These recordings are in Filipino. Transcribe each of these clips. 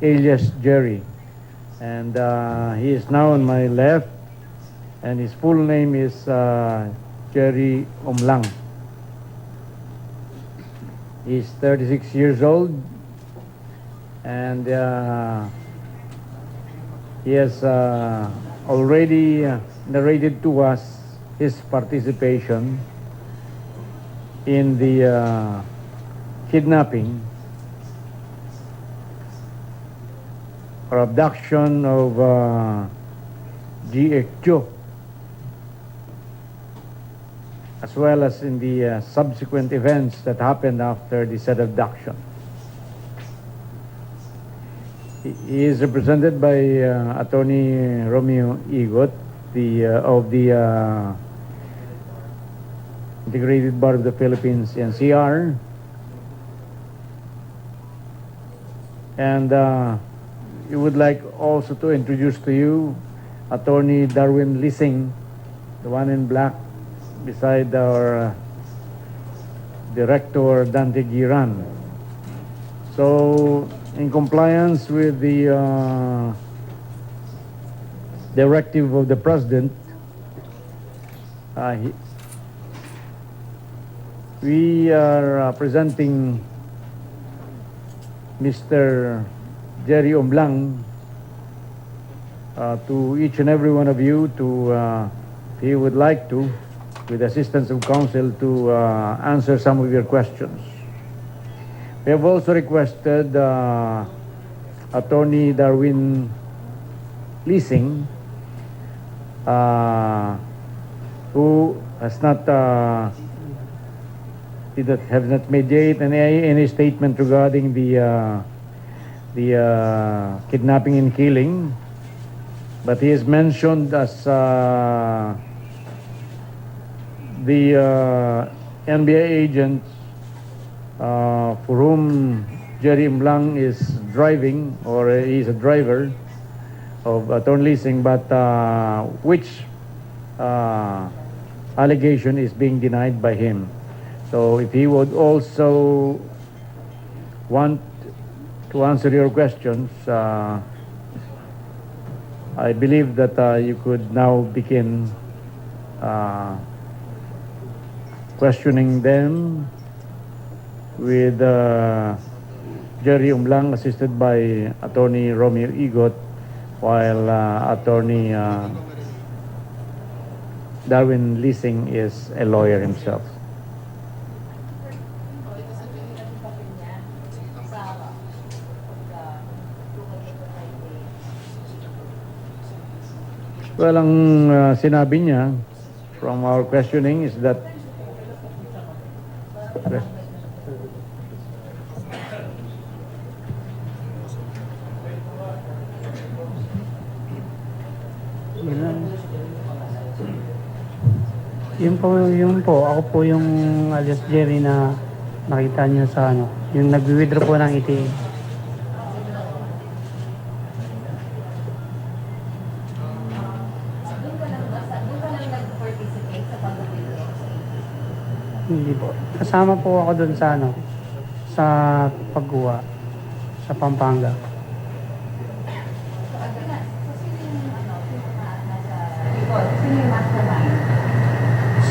alias Jerry, and he is now on my left, and his full name is Jerry Umlang. He's 36 years old, and he has already narrated to us his participation in the kidnapping or abduction of G.H. Cho, as well as in the subsequent events that happened after the said abduction. He is represented by Attorney Romeo Igot, of the Integrated Bar of the Philippines, NCR, and we would like also to introduce to you Attorney Darwin Lising, the one in black beside our Director Dante Giran. So, in compliance with the directive of the President, we are presenting Mr. Jerry Umlang to each and every one of you to, if he would like to, with the assistance of counsel, to answer some of your questions. We have also requested Attorney Darwin Lising, who has not have not made yet any statement regarding the kidnapping and killing, but he is mentioned as the NBI agent for whom Jerry Umlang is driving, or he is a driver of Attorney Lising, but which allegation is being denied by him. So if he would also want to answer your questions, I believe that you could now begin questioning them with Jerry Umlang, assisted by Attorney Romeo Igot, while Attorney Darwin Lising is a lawyer himself. Well, ang sinabi niya from our questioning is that yun po, ako po yung alias Jerry na nakita niyo sa yung nag-withdraw po ng ATM. Hindi po. Kasama po ako doon sa sa pagguha sa Pampanga.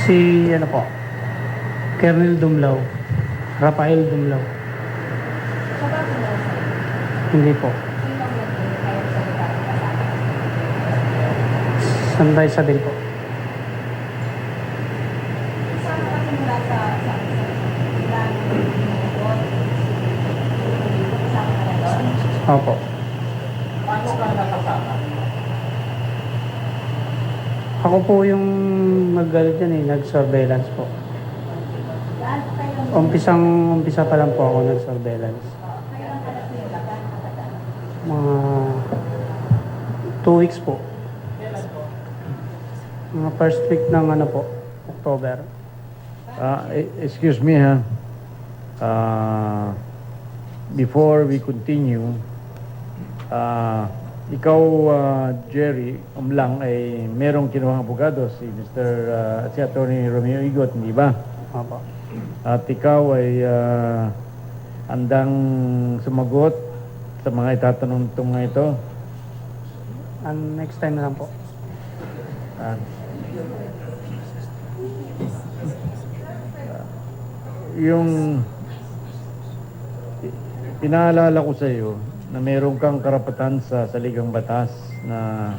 Si po, Colonel Dumlao, Rafael Dumlao. Hindi po. Sanday Sadil po. Opo. Ako po yung nag-surveillance po. Umpisa pa lang po ako nag-surveillance. Mga 2 weeks po. Mga first week ng October. Excuse me ha. Before we continue, ikaw, Jerry Umlang, ay merong kinuhang abogado, si Attorney Romeo Igot, hindi ba? Opo. at ikaw ay handang sumagot sa mga itatanong mga ito. Next time na lang po. Ah, yung pinaalala ko sa iyo na meron kang karapatan sa saligang batas na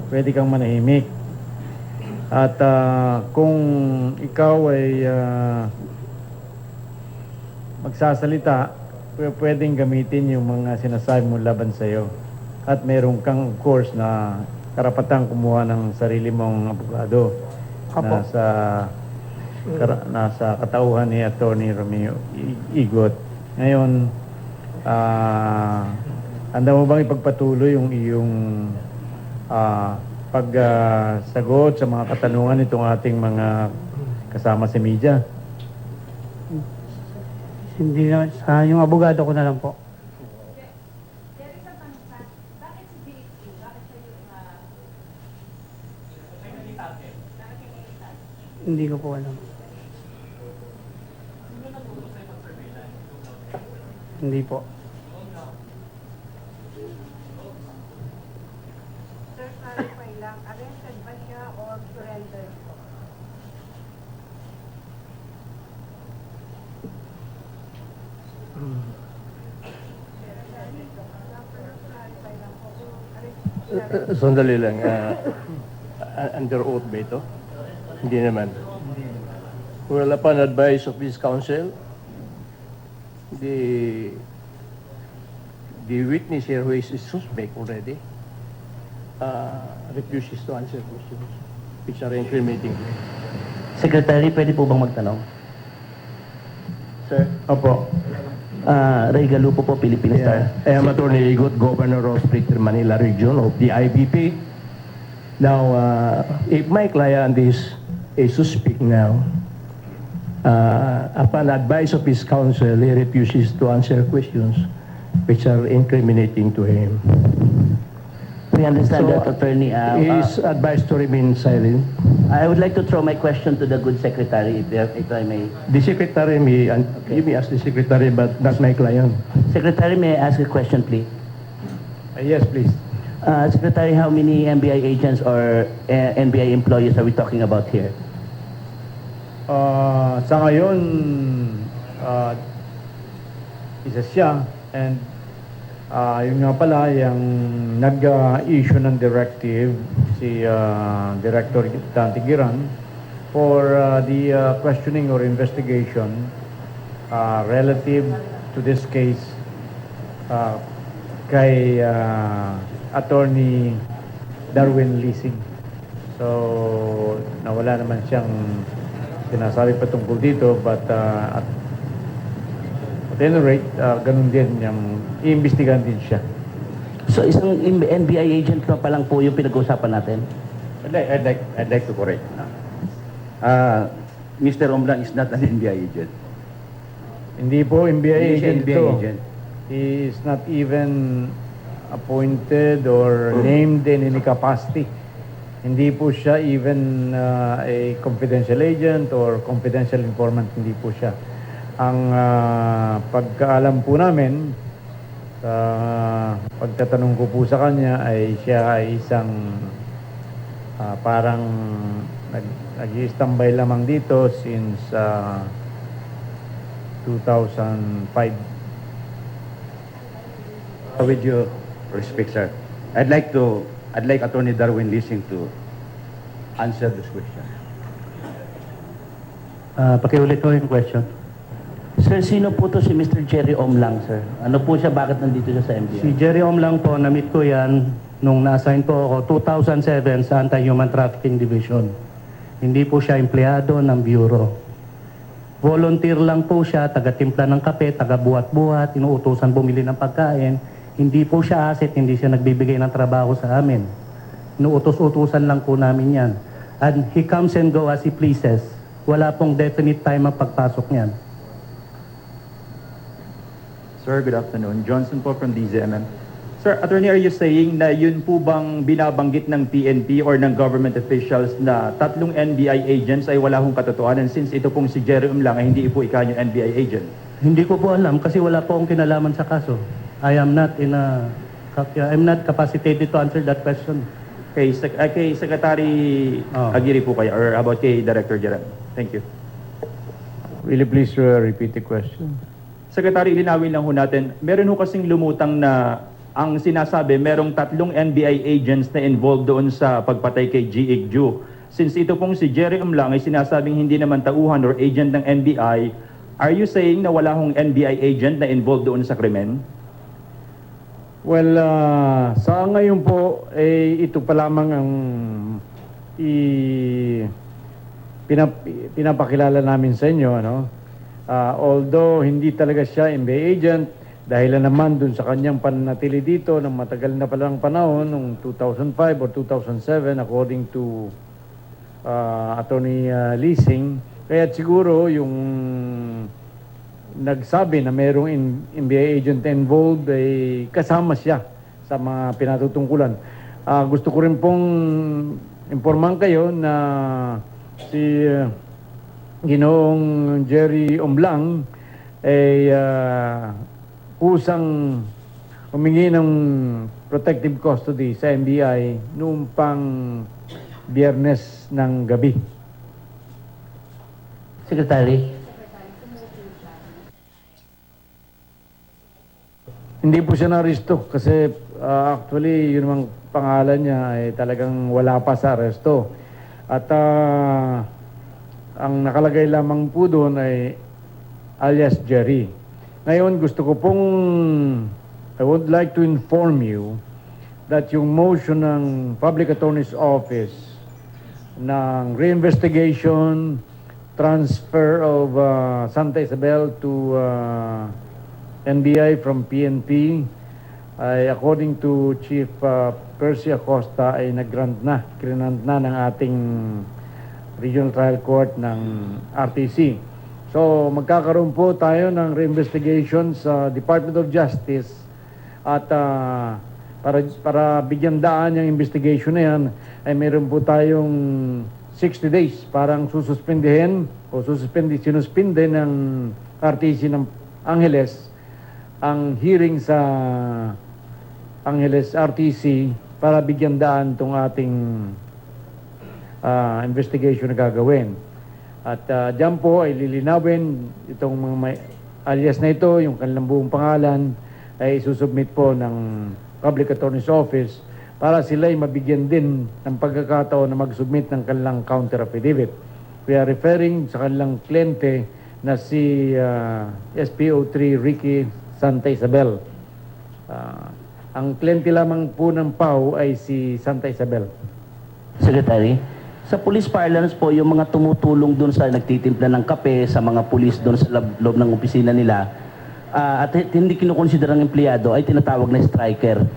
pwede kang manahimik. At kung ikaw ay magsasalita, pwedeng gamitin yung mga sinasabi mo laban sa iyo. At meron kang, of course, na karapatang kumuha ng sarili mong abogado Apo. nasa katauhan ni Attorney Romeo Igot. Ngayon, handa mo bang ipagpatuloy yung iyong pagsagot sa mga katanungan nitong ating mga kasama sa media? Hindi na, yung abogado ko na lang po. Hindi ko po alam. Hindi po. Sir, clarify lang, arrested ba siya or surrendered po? Clarify lang po, arrested siya. Sandali lang. Under oath ba ito? Hindi naman. Well, upon advice of this counsel, the witness here who is suspect already refuses to answer questions which are incriminating. Secretary, pwede po bang magtanong? Sir? Opo. Ray Galupo po, Philippine Star. I am Attorney Igot, Governor of Greater Manila Region of the IBP. Now, if my client is a suspect now, upon advice of his counsel, he refuses to answer questions which are incriminating to him. We understand So, that, Attorney. He is advised to remain silent. I would like to throw my question to the good secretary, if I may. The secretary may, you may ask the secretary, but not my client. Secretary, may I ask a question, please? Yes, please. Secretary, how many NBI agents or NBI employees are we talking about here? Sa ngayon, isa siya, and yun nga pala, yung nag-issue ng directive si Director Dante Giran for the questioning or investigation relative to this case kay Attorney Darwin Leasing. So, nawala naman siyang sinasabi patungkol dito, but at any rate, ganun din, yung iimbestigahan din siya. So, isang NBI agent pa lang po yung pinag-uusapan natin? I'd like to correct. Mr. Omlang is not an NBI agent. Hindi po NBI Hindi siya agent NBI ito. agent. He is not even appointed or named in any capacity. Hindi po siya even a confidential agent or confidential informant. Hindi po siya. Ang pagkaalam po namin, sa pagtatanong ko po sa kanya, ay siya ay isang parang nag-i-standby lamang dito since 2005. With your respect, sir, I'd like Attorney Darwin Leasing to answer this question. Pakiulit ko yung question. Sir, sino po to si Mr. Jerry Omlang, sir? Ano po siya? Bakit nandito siya sa NBI? Si Jerry Omlang po, na-meet ko yan nung na-assign po ako 2007 sa Anti-Human Trafficking Division. Hindi po siya empleyado ng Bureau. Volunteer lang po siya, taga-timpla ng kape, taga-buhat-buhat, inuutosan bumili ng pagkain. Hindi po siya asset, hindi siya nagbibigay ng trabaho sa amin. Inuutos-utusan lang po namin yan. And he comes and go as he pleases. Wala pong definite time ang pagpasok niyan. Sir, good afternoon. Johnson po from DZMM. Sir Attorney, are you saying na yun po bang binabanggit ng PNP or ng government officials na tatlong NBI agents ay wala hong katotohanan since ito pong si Jerry Umlang ay hindi po ikaw yung NBI agent? Hindi ko po alam kasi wala po akong kinalaman sa kaso. I'm not capacitated to answer that question. Kay Secretary Aguirre po kayo or about kay Director Gerard? Thank you. Will you please repeat the question? Secretary, linawin lang ho natin. Meron ho kasing lumutang na ang sinasabi, merong tatlong NBI agents na involved doon sa pagpatay kay G. Igju. Since ito pong si Jerry Umlang ay sinasabing hindi naman tauhan or agent ng NBI, are you saying na wala hong NBI agent na involved doon sa krimen? Well, sa ngayon po, ito pa lamang ang pinapakilala namin sa inyo. Ano? Although hindi talaga siya NBI agent, dahil naman dun sa kanyang pananatili dito ng matagal na palang panahon, noong 2005 or 2007, according to Attorney Leasing, kaya siguro yung nagsabi na mayroong NBI agent involved ay kasama siya sa mga pinatutungkulan. Gusto ko rin pong imporman kayo na si Ginoong Jerry Umlang ay kusang humingi ng protective custody sa NBI noong pang Biyernes ng gabi. Secretary. Hindi po siya na-aresto kasi actually yun namang pangalan niya ay talagang wala pa sa aresto. At ang nakalagay lamang po doon ay alias Jerry. Ngayon gusto ko pong I would like to inform you that yung motion ng Public Attorney's Office ng reinvestigation, transfer of Santa Isabel to NBI from PNP ay according to Chief Percy Acosta ay nag-grant na, kinant na ng ating Regional Trial Court ng RTC. So magkakaroon po tayo ng reinvestigation sa Department of Justice at para bigyan daan yung investigation na yan ay meron po tayong 60 days parang sususpindihin o sinuspinde ng RTC ng Angeles ang hearing sa Angeles RTC para bigyan daan itong ating investigation na gagawin. At dyan po ay lilinawin itong mga alias na ito, yung kanilang buong pangalan ay isusubmit po ng Public Attorney's Office para sila ay mabigyan din ng pagkakataon na mag-submit ng kanilang counter affidavit. We are referring sa kanilang kliyente na si SPO3 Ricky Santa Isabel. Ang kliyente lamang po ng PAO ay si Santa Isabel. Secretary, sa police parlance po, yung mga tumutulong doon sa nagtitimpla ng kape, sa mga police doon sa loob ng opisina nila, at hindi kinukonsiderang empleyado, ay tinatawag na striker.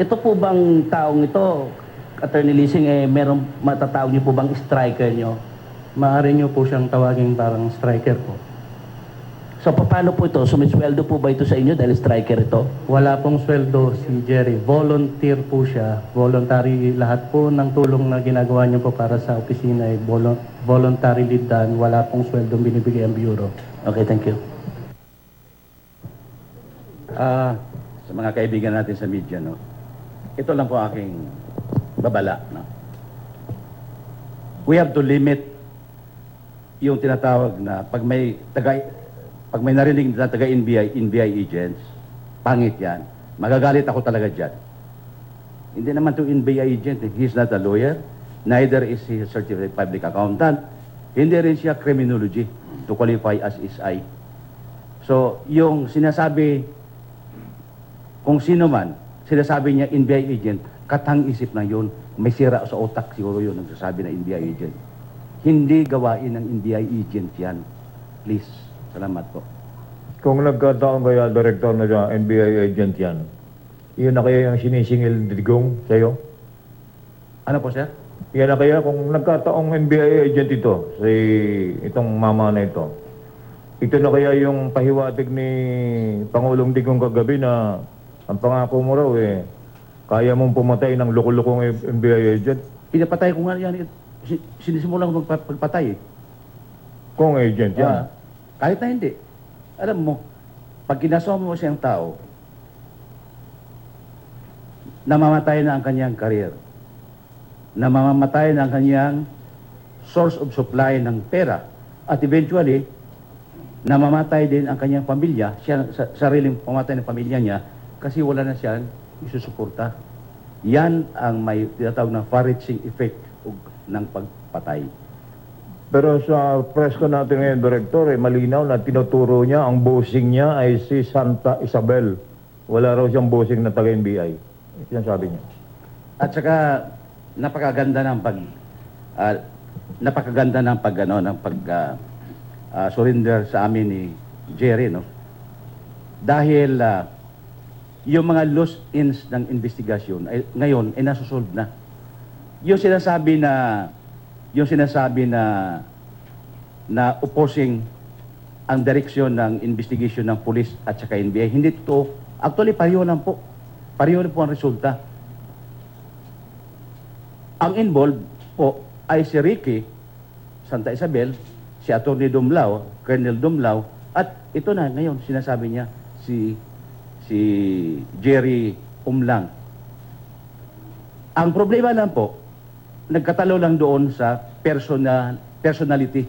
Ito po bang taong ito, Attorney Leasing, merong matatawag niyo po bang striker niyo? Maaari niyo po siyang tawagin parang striker po. So paano po ito? Sumisweldo po ba ito sa inyo dahil striker ito? Wala pong sweldo si Jerry. Volunteer po siya. Voluntary lahat po ng tulong na ginagawa niyo po para sa opisina ay voluntarily done. Wala pong sweldo binibigay ang bureau. Okay, thank you. Sa mga kaibigan natin sa media, no? Ito lang po aking babala, no? We have to limit yung tinatawag na pag may narinig na taga-NBI agents, pangit yan. Magagalit ako talaga dyan. Hindi naman to NBI agent. He's not a lawyer. Neither is he a certified public accountant. Hindi rin siya criminology to qualify as SI. So, yung sinasabi, kung sino man, sinasabi niya NBI agent, katang-isip na yun. May sira sa utak siguro yun nagsasabi na NBI agent. Hindi gawain ng NBI agent yan. Please. Salamat po. Kung nagkataon kaya, Director, na NBI agent yan, yun na kaya yung sinisingil digong sa'yo? Ano po, sir? Yan na kaya kung nagkataong NBI agent ito, itong mama na ito, ito na kaya yung pahiwatig ni Pangulong Digong kagabi na Ang pangako mo raw eh, kaya mong pumatay ng loko-lokong NBI agent? Pinapatay ko nga yan. Sinisimulan ko pagpatay. Kung agent yan. Kahit na hindi. Alam mo, pag kinasama mo siyang tao, namamatay na ang kanyang career. Namamatay na ang kanyang source of supply ng pera. At eventually, namamatay din ang kanyang pamilya, siya sariling pamatay ng pamilya niya, kasi wala na siyang isusuporta. Yan ang may tinatawag na far-reaching effect ng pagpatay. Pero sa press ko natin ngayon, Director, malinaw na tinuturo niya, ang bossing niya ay si Santa Isabel. Wala raw siyang bossing na taga-NBI. Yan sabi niya. At saka napakaganda ng surrender sa amin ni Jerry, no? Dahil yung mga loose ends ng investigasyon ay ngayon ay nasusolve na. Yung sinasabi na opposing ang direksyon ng investigation ng police at saka NBI, hindi totoo. Actually, pareho lang po. Pareho lang po ang resulta. Ang involved po ay si Ricky Santa Isabel, si Atty. Dumlao, Colonel Dumlao, at ito na ngayon sinasabi niya si Jerry Umlang. Ang problema lang po, nagkatalo lang doon sa personality,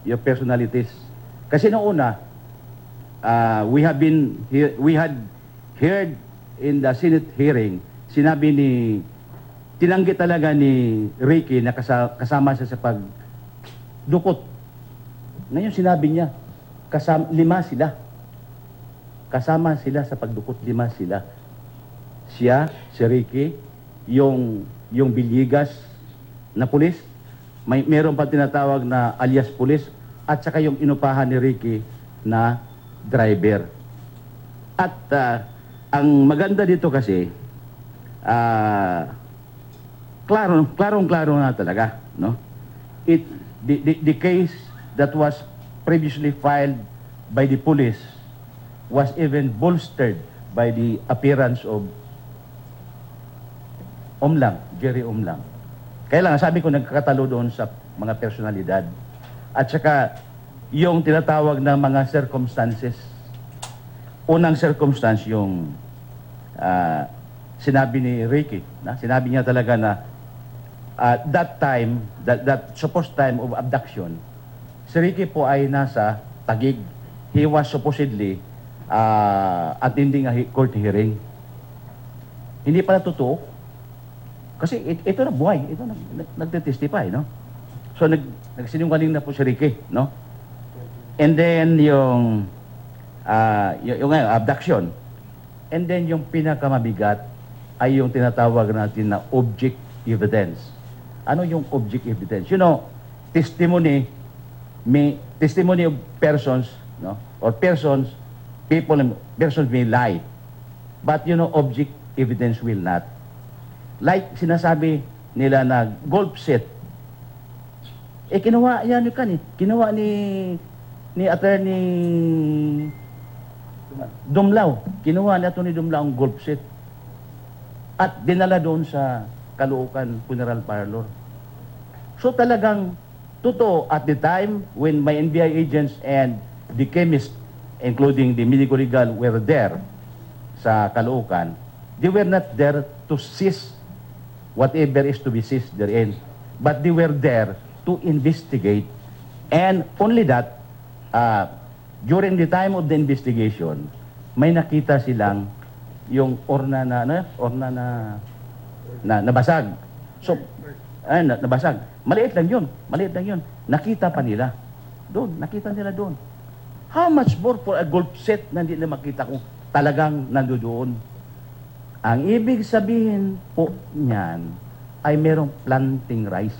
yung personalities. Kasi noong una, we had heard in the Senate hearing, tinanggi talaga ni Ricky na kasama siya sa pagdukot. Ngayon sinabi niya, lima sila. Kasama sila sa pagdukot, 5 sila. Siya, si Ricky, yung Billigas na pulis, meron pa tinatawag na alias pulis, at saka yung inupahan ni Ricky na driver. At ang maganda dito kasi, klarong-klaro na talaga, no? The case that was previously filed by the police was even bolstered by the appearance of Umlang, Jerry Umlang. Kaya lang, sabi ko, nagkakatalo doon sa mga personalidad. At saka, yung tinatawag na mga circumstances. Unang circumstance, yung sinabi ni Ricky. Sinabi niya talaga na that time, that supposed time of abduction, si Ricky po ay nasa Taguig. He was supposedly attending a court hearing. Hindi pala totoo. Kasi ito na buhay. Ito na nagtitestify, no? So, nagsinungaling na po si Ricky, no? And then, yung abduction. And then, yung pinakamabigat ay yung tinatawag natin na object evidence. Ano yung object evidence? You know, testimony of persons, no? Or persons may lie. But, you know, object evidence will not. Like sinasabi nila na golf set. Kinuha yan yung Kinuha ni Attorney Dumlao. Kinuha ni Attorney Dumlao ang golf set. At dinala doon sa Caloocan Funeral Parlor. So talagang totoo at the time when my NBI agents and the chemist, including the medical legal, were there sa Caloocan, they were not there to seize whatever is to be seized therein. But they were there to investigate. And only that, during the time of the investigation, may nakita silang yung orna na nabasag. So, nabasag. Maliit lang yun. Nakita pa nila. Nakita nila doon. How much more for a golf set na hindi na makita kung talagang nandoon? Ang ibig sabihin po niyan ay merong planting rice.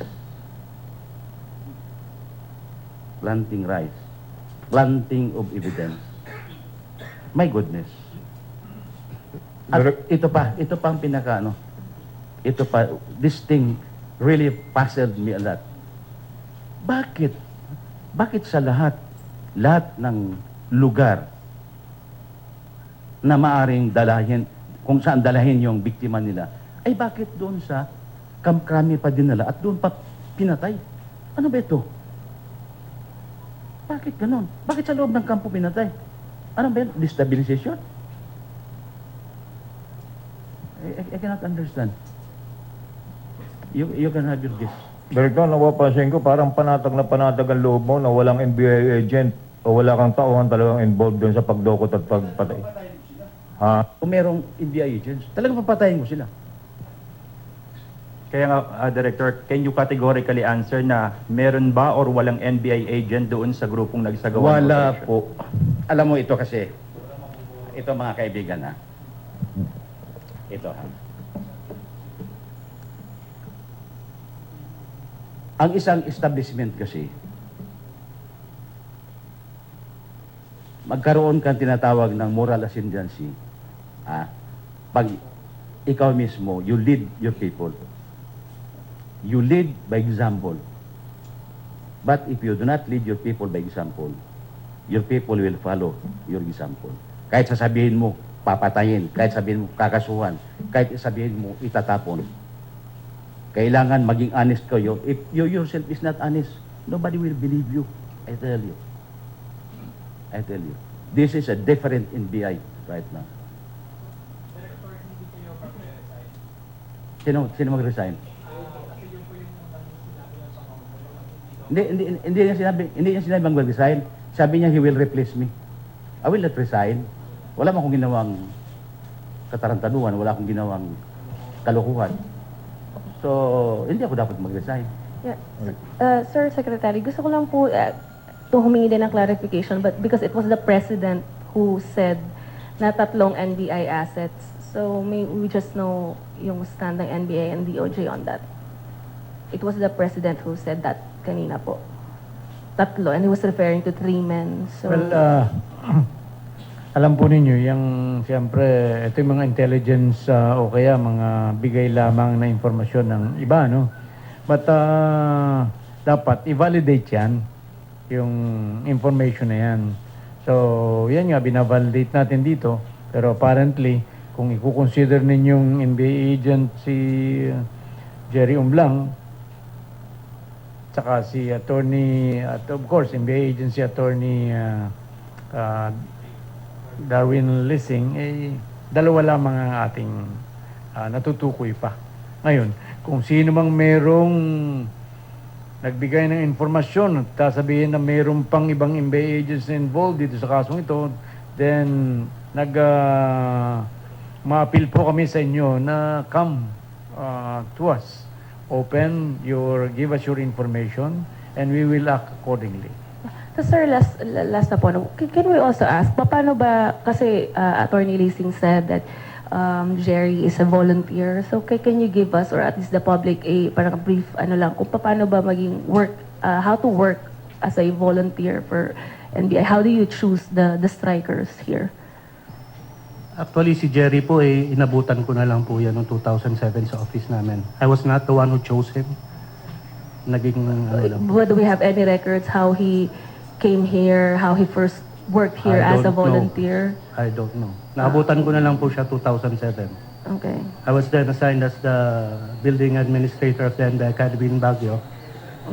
Planting rice. Planting of evidence. My goodness. At ito pa ang this thing really puzzled me a lot. Bakit sa lahat ng lugar na maaring dalahin, kung saan dalahin yung biktima nila, ay bakit doon sa Kamkrami pa dinala at doon pa pinatay? Ano ba ito? Bakit ganon? Bakit sa loob ng kampo pinatay? Ano ba yun? Destabilization? I cannot understand. You can have your guess. Director, napapansin ko parang panatag na panatag ang loob mo na walang NBI agent o wala kang tauhan talagang involved doon sa pagdukot at pagpatay. Ha? Kung merong NBI agents, talagang papatayin ko sila. Kaya nga, Director, can you categorically answer na meron ba or walang NBI agent doon sa grupong nagsagawa ng Wala operation? po. Alam mo ito kasi, ito mga kaibigan ha. Ito ha. Ang isang establishment kasi, magkaroon kang tinatawag ng moral ascendancy. Pag ikaw mismo, you lead your people. You lead by example. But if you do not lead your people by example, your people will follow your example. Kahit sasabihin mo, papatayin. Kahit sabihin mo, kakasuhan. Kahit sabihin mo, itatapon. Kailangan maging honest kayo. If you yourself is not honest, nobody will believe you. I tell you. I tell you. This is a different NBI right now. Sino mag-resign? Hindi niya sinabi mag-resign. Sabi niya, he will replace me. I will not resign. Wala man akong ginawang katarantaduhan, wala akong ginawang kalokohan. So, hindi ako dapat mag-resign. Yeah. Sir Secretary, gusto ko lang po humingi din ng clarification, but because it was the President who said na 3 NBI assets, so may we just know yung stand ng NBI and DOJ on that. It was the President who said that kanina po. 3, and he was referring to 3 men. So, Well, alam po ninyo, yung siyempre, ito yung mga intelligence o kaya mga bigay lamang na informasyon ng iba, no? But dapat i-validate yan, yung information na yan. So, yan nga, binavalidate natin dito. Pero apparently, kung i-consider ninyong NBI agent si Jerry Umblang, saka si attorney, at of course, NBI agent si attorney Darwin Lissing, dalawa lamang ang ating natutukoy pa. Ngayon, kung sino mang merong nagbigay ng informasyon at sasabihin na mayroon pang ibang NBI agents na involved dito sa kasong ito, then ma-appeal po kami sa inyo na come to us. Give us your information, and we will act accordingly. so sir, last na po, no, can we also ask, paano ba, kasi Attorney Lacing said that Jerry is a volunteer, so can you give us, or at least the public, parang brief, lang, kung paano ba maging how to work as a volunteer for NBI? How do you choose the strikers here? Actually, si Jerry po, inabutan ko na lang po yan noong 2007 sa office namin. I was not the one who chose him. Naging, lang. Do we have any records how he came here, how he first worked here I as a don't know. volunteer? I don't know. Naabutan ko na lang po siya 2007. Okay. I was then assigned as the building administrator of the Academy in Baguio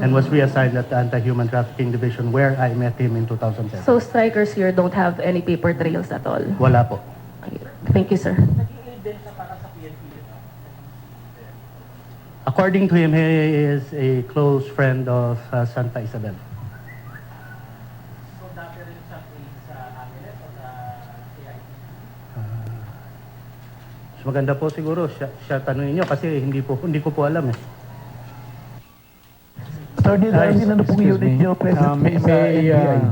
and was reassigned at the Anti-Human Trafficking Division where I met him in 2007. So strikers here don't have any paper trails at all? Wala po. Okay. Thank you, sir. According to him, he is a close friend of Santa Isabel. Maganda po siguro siya tanungin niyo kasi hindi ko po alam eh. Attorney Darwin, ano pong Excuse unit me. niyo present May sa NBI?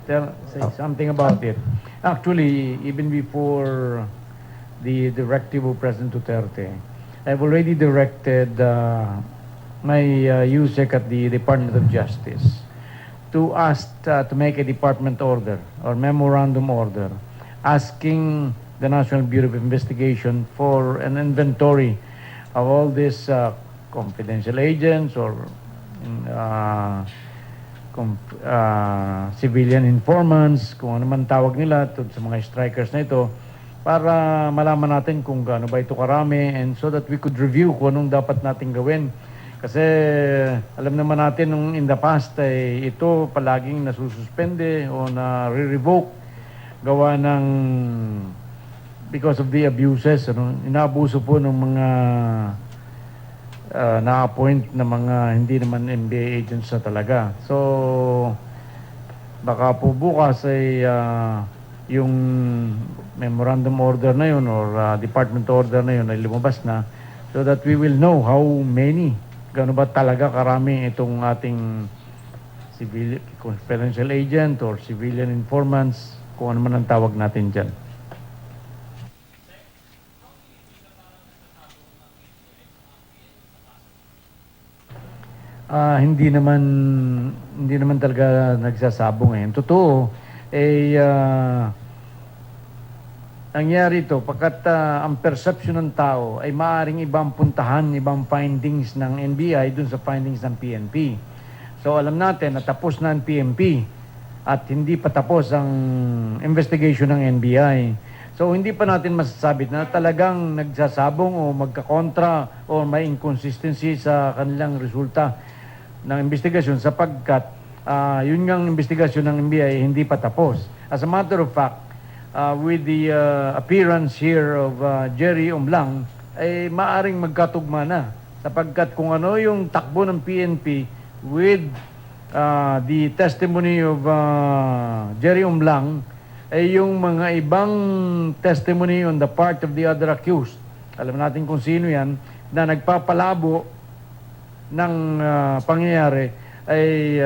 say something about it. Actually, even before the directive of President Duterte, I've already directed my USEC at the Department of Justice to ask to make a department order or memorandum order asking the National Bureau of Investigation for an inventory of all these confidential agents or civilian informants, kung ano man tawag nila sa mga strikers na ito, para malaman natin kung gaano ba ito karami and so that we could review kung anong dapat natin gawin. Kasi alam naman natin nung in the past ay ito palaging nasususpende o na-revoke gawa ng because of the abuses. Inaabuso po ng mga na-appoint na mga hindi naman NBA agents na talaga. So, baka po bukas ay yung memorandum order na yun or department order na yun ay lumabas na so that we will know how many, gaano ba talaga karami itong ating civil, confidential agent or civilian informants, kung ano man ang tawag natin dyan. Hindi naman talaga nagsasabong eh. Ang totoo nangyari ito pagkat ang perception ng tao ay maaring ibang puntahan, ibang findings ng NBI dun sa findings ng PNP. So alam natin na tapos na ang PNP at hindi pa tapos ang investigation ng NBI. So hindi pa natin masasabi na talagang nagsasabong o magkakontra o may inconsistency sa kanilang resulta ng investigasyon sapagkat yun ngang investigasyon ng NBI hindi pa tapos. As a matter of fact, with the appearance here of Jerry Umlang, ay maaring magkatugma na sapagkat kung ano yung takbo ng PNP with the testimony of Jerry Umlang ay yung mga ibang testimony on the part of the other accused. Alam natin kung sino yan na nagpapalabo ng pangyayari ay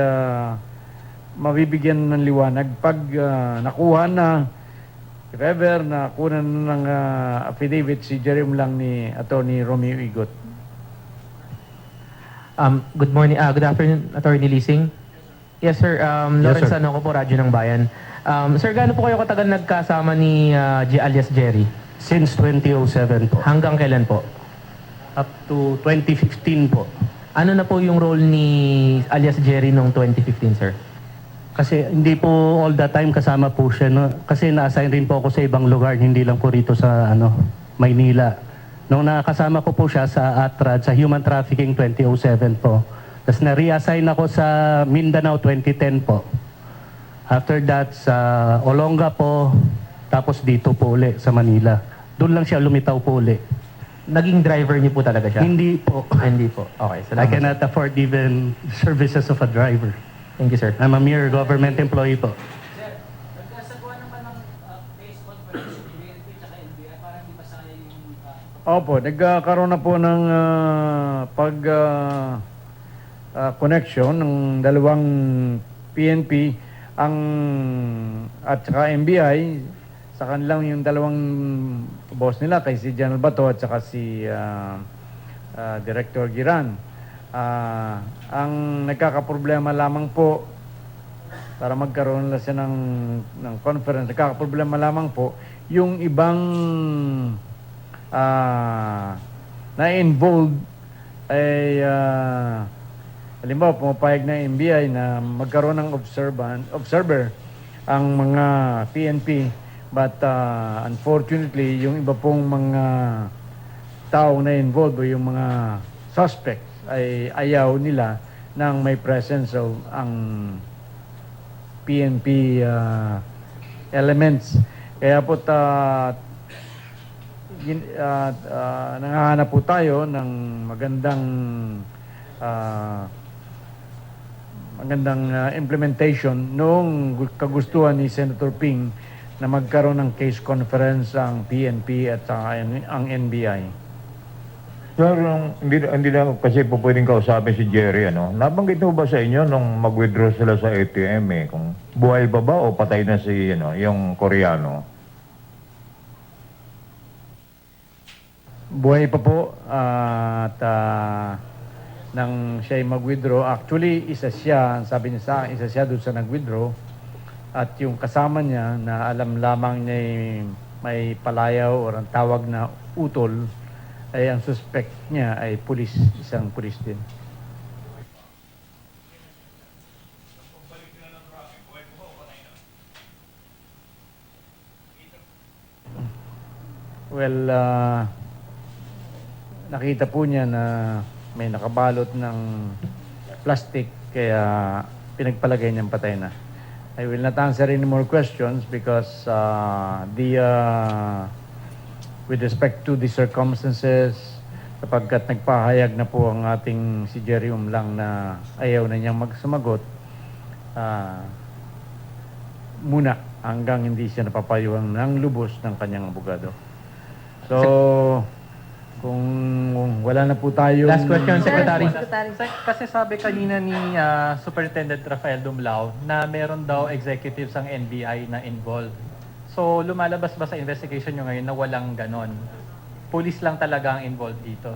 mabibigyan ng liwanag pag nakuha na, if ever, nakuha na ng affidavit si Jerry Umlang ni Attorney Romeo Igot. Good morning, good afternoon, Attorney Lising. Yes, sir. Lawrence sir. Ano ko po, Radyo ng Bayan. Sir, gaano po kayo katagal nagkasama ni alias Jerry? Since 2007 po. Hanggang kailan po? Up to 2015 po. Ano na po yung role ni alias Jerry noong 2015, sir? Kasi hindi po all the time kasama po siya. No? Kasi na-assign rin po ako sa ibang lugar, hindi lang po rito sa Maynila. Nung nakasama ko po siya sa ATRAD, sa Human Trafficking 2007 po. Tapos na-reassign ako sa Mindanao 2010 po. After that, sa Olonga po, tapos dito po uli sa Manila. Doon lang siya lumitaw po uli. Naging driver niyo po talaga siya? Hindi po. Hindi po. Okay, I salamat. cannot afford even services of a driver. Thank you, sir. I'm a mere government employee po. Opo, nagkaroon na po ng connection ng dalawang PNP at saka NBI sa kanilang yung dalawang boss nila kay si General Bato at saka si Director Giran. Ang nagkakaproblema lamang po para magkaroon na siya ng conference, nagkakaproblema lamang po yung ibang na-involved ay halimbawa pumapayag na NBI na magkaroon ng observer ang mga PNP but unfortunately yung iba pong mga tao na involved o yung mga suspects ay ayaw nila ng may presence of ang PNP elements. Kaya po nangahanap po tayo ng magandang implementation noong kagustuhan ni Senator Ping na magkaroon ng case conference ang PNP at ang NBI. Sir, hindi na kasi po pwedeng kausapin si Jerry, Nabanggit mo ba sa inyo nung mag-withdraw sila sa ATM kung buhay pa ba o patay na si, yung Koreano? Buhay pa po at nang siya ay mag-withdraw, actually isa siya, sabi niya sa akin, isa siya doon sa nag-withdraw at yung kasama niya na alam lamang niya may palayaw o ang tawag na utol ay ang suspect niya ay pulis, isang pulis din. Well, nakita po niya na may nakabalot ng plastic kaya pinagpalagay niyang patay na. I will not answer any more questions because with respect to the circumstances, sapagkat nagpahayag na po ang ating si Jerry Umlang na ayaw na niyang magsumagot, muna hanggang hindi siya napapayuhan ng lubos ng kanyang abogado. So, kung wala na po tayo... Last question, Secretary. Secretary. Kasi sabi kanina ni Superintendent Rafael Dumlao na meron daw executives ang NBI na involved. So, lumalabas ba sa investigation nyo ngayon na walang ganon? Police lang talaga ang involved dito.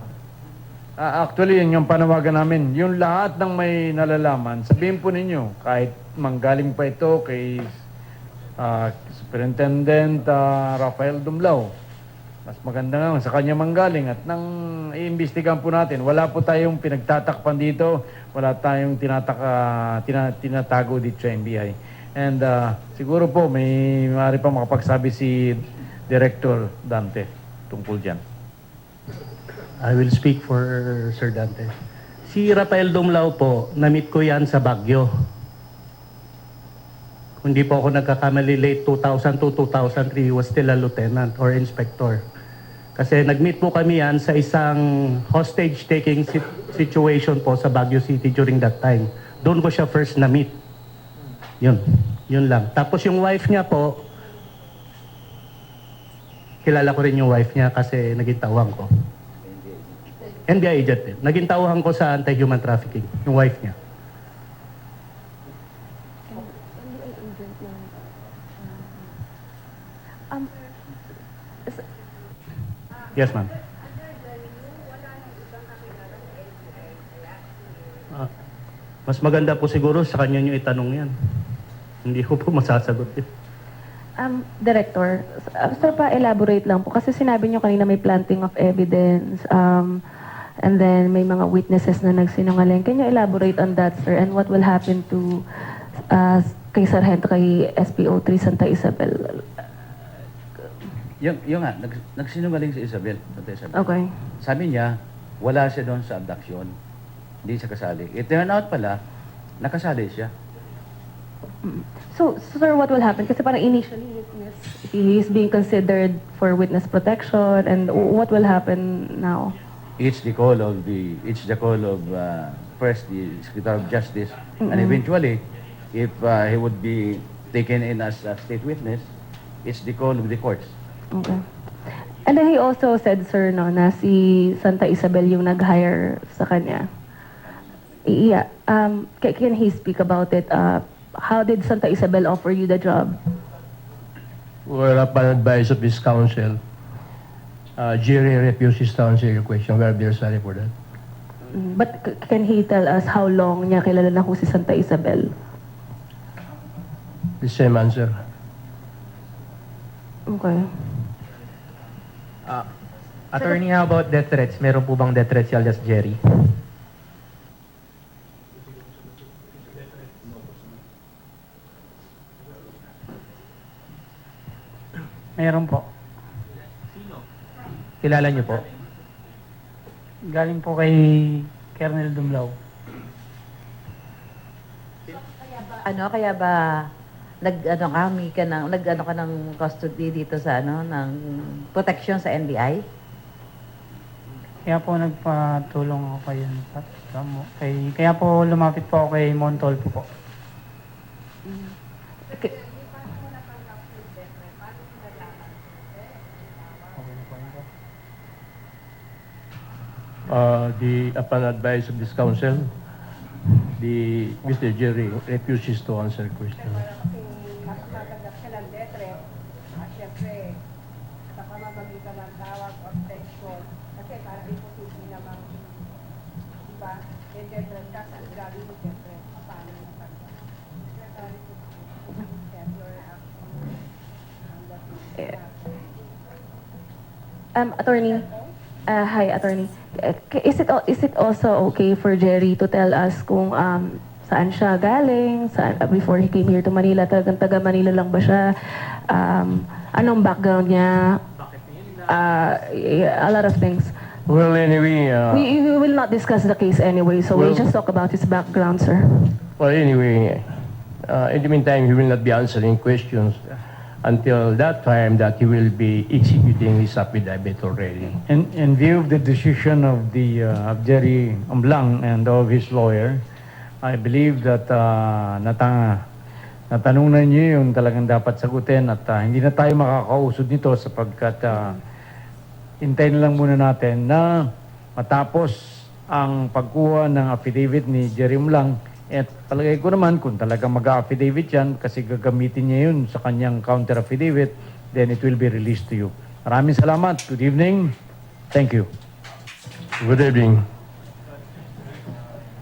Actually, yun yung panawagan namin. Yung lahat ng may nalalaman, sabihin po ninyo, kahit manggaling pa ito kay Superintendent Rafael Dumlao, mas maganda nga sa kanya manggaling at nang iimbestigahan po natin. Wala po tayong pinagtatakpan dito, wala tayong tinatago dito sa NBI. And siguro po may maaari pa makapagsabi si Director Dante tungkol dyan. I will speak for Sir Dante. Si Rafael Dumlao po, na-meet ko yan sa Baguio. Kung hindi po ako nagkakamali, late 2002-2003, he was still a lieutenant or inspector. Kasi nag-meet po kami yan sa isang hostage-taking situation po sa Baguio City during that time. Doon ko siya first na-meet. Yun lang. Tapos yung wife niya po, kilala ko rin yung wife niya kasi naging tawang ko. NBI agent din. Naging tauhan ko sa anti-human trafficking, yung wife niya. Yes, ma'am. Mas maganda po siguro sa kanya nyo itanong yan. Hindi ko po masasagot yun. Director, sir, pa-elaborate lang po. Kasi sinabi niyo kanina may planting of evidence, and then may mga witnesses na nagsinungaling. Can you elaborate on that, sir? And what will happen to kay Sargento, kay SPO3 Santa Isabel? Yung nga, nagsinungaling si Isabel. Santa Isabel. Okay. Sabi niya, wala siya doon sa abduction. Hindi siya kasali. It turned out pala, nakasali siya. So, sir, what will happen? Kasi parang initially, he is being considered for witness protection, and what will happen now? It's the call of first the Secretary of Justice, and eventually, if he would be taken in as a state witness, it's the call of the courts. Okay. And then he also said, sir, no, na si Santa Isabel yung nag-hire sa kanya. Yeah. Can he speak about it? How did Santa Isabel offer you the job? Well, upon advice of this counsel, Jerry refuses to answer your question. We are very sorry for that. But can he tell us how long niya kilala na ho si Santa Isabel? The same answer. Okay. Attorney, how about death threats? Meron po bang death threats si alias Jerry? Meron po. Kilala niyo po? Galing po kay Colonel Dumlao. Kaya ba nag-ano ka ng custody dito sa ng protection sa NBI? Kaya po nagpatulong ako kaya po lumapit po ako kay Montolpo po. Okay. Upon advice of this counsel, Mr. Jerry refuses to answer question. Napakaganda siya ng death threat. At syempre, sa pamamagitan ng tawag o textcall, kasi para imposible naman, diba, yung death threat ka, sa grabe yung death threat, paano yung pagka. Secretary to your action on that. Attorney, hi, attorney. Is it also okay for Jerry to tell us kung saan siya galing, before he came here to Manila, talagang taga Manila lang ba siya? Anong background niya? Bakit ngayon a lot of things. Well, anyway, We will not discuss the case anyway, so we'll Well- just talk about his background, sir. in the meantime, he will not be answering questions until that time that he will be executing his affidavit already. In view of the decision of the of Jerry Umblang and of his lawyer, I believe that natanong na niyo yung talagang dapat sagutin at hindi na tayo makakausod nito sapagkat hintayin lang muna natin na matapos ang pagkuha ng affidavit ni Jerry Umblang. At palagay ko naman kung talagang mag-affidavit yan kasi gagamitin niya yun sa kanyang counter affidavit, then it will be released to you. Maraming salamat. Good evening. Thank you. Good evening.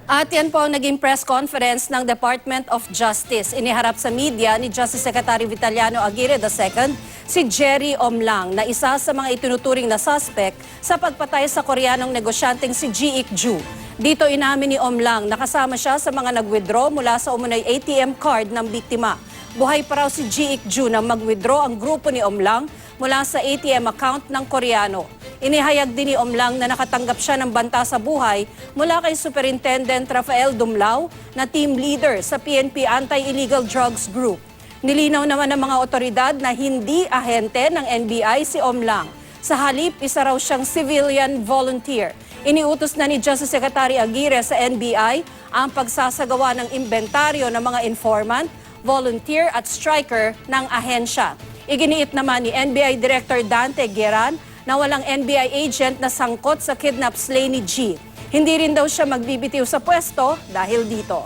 At yan po ang naging press conference ng Department of Justice. Iniharap sa media ni Justice Secretary Vitaliano Aguirre II si Jerry Umblang na isa sa mga itinuturing na suspect sa pagpatay sa Koreanong negosyanteng si Ji Ik-ju. Dito inamin ni Umblang na kasama siya sa mga nag-withdraw mula sa umunay ATM card ng biktima. Buhay pa raw si Ji Ik-ju na mag-withdraw ang grupo ni Umblang mula sa ATM account ng Koreano. Inihayag din ni Umblang na nakatanggap siya ng banta sa buhay mula kay Superintendent Rafael Dumlao na team leader sa PNP Anti-Illegal Drugs Group. Nilinaw naman ng mga otoridad na hindi ahente ng NBI si Umblang. Sa halip, isa raw siyang civilian volunteer. Iniutos na ni Justice Secretary Aguirre sa NBI ang pagsasagawa ng inventaryo ng mga informant, volunteer at striker ng ahensya. Iginiit naman ni NBI Director Dante Gueran na walang NBI agent na sangkot sa kidnap slay ni G. Hindi rin daw siya magbibitiw sa pwesto dahil dito.